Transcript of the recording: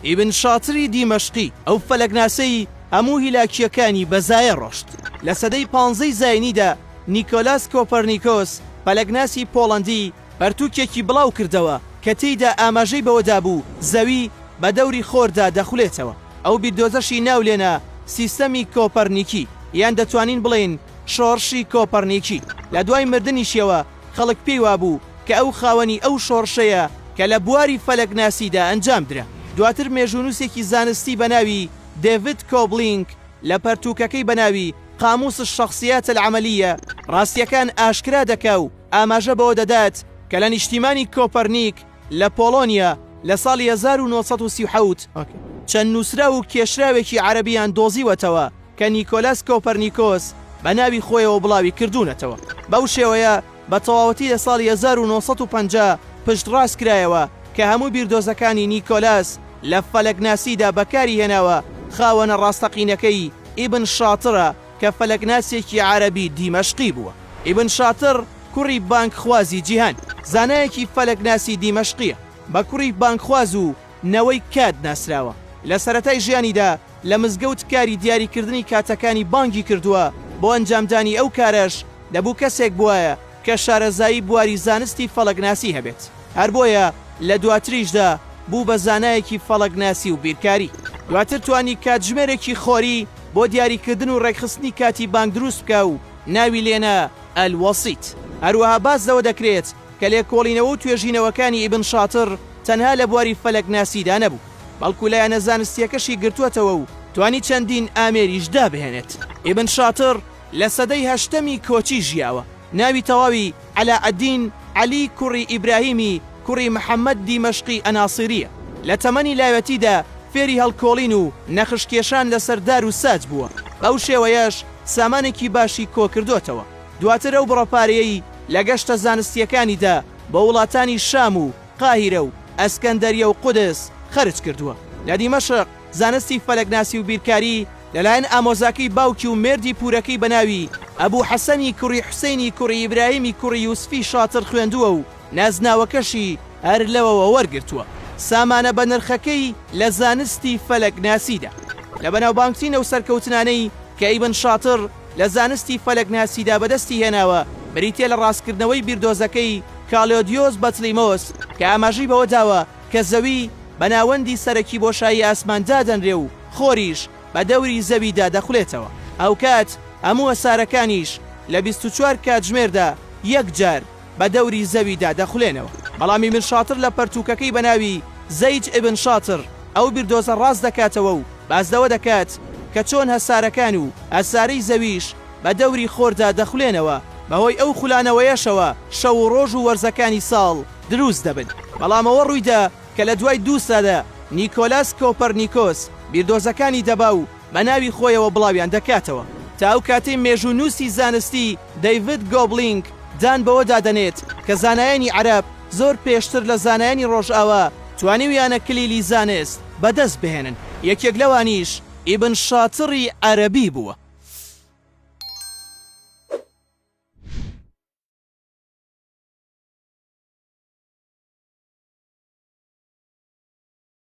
ئیبن شاتری دیمەشقی ئەو فەلەکناسەی هەموو هیلاکیەکانی بەزایە ڕۆشت. لە سەدەی 15 زاینیدا نیکۆلاس کۆپەرنیکۆس فەلەکناسی پۆڵەندی پەرتووکێکی بڵاو کردەوە کە تێیدا ئاماژەی بەوەدا بوو زەوی بە دەوری خۆردا دەخولێتەوە. ئەو بیردۆزەشی ناولێنە سیستەمی کۆپەرنیکی یان دەتوانین بڵێن شۆڕشی کۆپەرنیکی. لە دوای مردنیشیەوە خەڵک پێی وابوو کە ئەو خاوەنی ئەو شۆڕشەیە کە لە بواری فەلەکناسیدا ئەنجام درا. دواتر مێژوونووسێکی زانستی بەناوی دێڤید کۆبلینگ لە پەرتووکەکەی بەناوی قاموس الشخصیات العملية ڕاستیەکان ئاشکرا دەکا و ئاماژە بەوە دەدات کە لە نیشتیمانی کۆپەرنیک لە پۆڵۆنیا لە ساڵی 1937 چەند نووسرا و کێشراوێکی عەرەبیان دۆزیوەتەوە کە نیکۆلاس کۆپەرنیکۆس بە ناوی خۆیەوە بڵاوی کردوونەتەوە. بەو شێوەیە بە تەواوەتی لە ساڵی 1950 پشت ڕاست کرایەوە کە هەموو بیردۆزەکانی نیکۆلاس لە فەلەکناسیدا بەکاری هێناوە خاوەنە ڕاستەقینەکەی ئیبن شاترە کە فەلەکناسێکی عەرەبی دیمەشقی بووە. ئیبن شاتر کوڕی بانکخوازی جیهان زانایەکی فەلەکناسی دیمەشقیە. بە کوڕی بانکخواز و نەوەی کات ناسراوە. لە سەرەتای ژیانیدا لە مزگەوت کاری دیاریکردنی کاتەکانی بانگی کردووە بۆ ئەنجامدانی ئەو کارەش دەبوو کەسێک بووایە کە شارەزایی بواری زانستی فەلەکناسی هەبێت. هەر بۆیە لە دواتریشدا بوو بە زانایەکی فەلەکناسی و بیرکاری. دواتر توانی کاتژمێرێکی خۆری بۆ دیاریکردن و ڕێکخستنی کاتی بانگ دروست بکە و ناوی لێنە ئەلوەسیت. هەروەها باس لەوە دەکرێت کە لێکۆڵینەوە و توێژینەوەکانی ئیبن شاتر تەنها لە بواری فەلەکناسیدا نەبوو بەڵکو لایەنە زانستیەکەشی گرتووەتەوە و توانی چەندین ئامێریش دابهێنێت. ئیبن شاتر لە سەدەی هەشتەمی کۆچی ژیاوە. ناوی تەواوی عەلاءەدین عەلی کوڕی ئیبراهیمی کوڕی محەممەد دیمەشقی ئەناسیریە. لە تەمەنی لایەتیدا فێری هەڵکۆڵین و نەخشکێشان لەسەر دار و ساج بووە. بەو شێوەیەش سامانێکی باشی کۆ کردوتەوە. دواتر ئەو بڕەپارەیەی لە گەشتە زانستیەکانیدا بە وڵاتانی شام و قاهیرە و ئەسکەندەریە و قودس خەرج کردووە. لە دیمەشق زانستی فەلەکناسی و بیرکاری لەلایەن ئامۆزاکەی باوکی و مێردی پورەکەی بەناوی ئەبوو حەسەنی کوڕی حوسێنی کوڕی ئیبراهیمی کوڕی یوسفی شاتر خوێندووە و نازناوەکەشی هەر لەوەوە وەرگرتووە. سامانە بە نرخەکەی لە زانستی فەلەکناسیدا. لە بەناوبانگترینە و سەرکەوتنانەی کە ئیبن شاتر لە زانستی فەلەکناسیدا بەدەستی هێناوە بریتە لە ڕاستکردنەوەی بیردۆزەکەی کالۆدیۆس بەتلیمۆس کە ئاماژەی بەوە داوە کە زەوی بە ناوەندی سەرەکی بۆشایی ئاسماندا دەنرێ و خۆریش بە دەوری زەویدا دەخولێتەوە. ئەو کات هەموو ئەسارەکانیش لە 24 کاتژمێردا یەکجار بە دەوری زەویدا دەخولێنەوە. بەڵامی من شاتر لە پەرتووکەکەی بەناوی زەید ئیبن شاتر ئەو بیردۆزە ڕاست دەکاتەوە و بازدەوە دەکات کە چۆن هەسارەکان و ئەسارەی زەویش بە دەوری خۆردا دەخولێنەوە بەهۆی ئەو خولانەوەیەشەوە شەو و ڕۆژ و وەرزەکانی ساڵ دروست دەبن. بەڵامەوە ڕوویدا کە لە دوای 2 سەدە نیکۆلاس کۆپەرنیکۆس بیردۆزەکانی دەبا و بە ناوی خۆیەوە بڵاویان دەکاتەوە. تا ئەو کاتەی مێژوونووسی زانستی دەیڤید کۆبلینگ دان بەوە دادەنێت کە زانایانی عەرەب زۆر پێشتر لە زانایانی ڕۆژئاوا توانیویانە کلیلی زانست بەدەست بهێنن. یەکێک لەوانیش ئیبن شاتری عەرەبی بووە.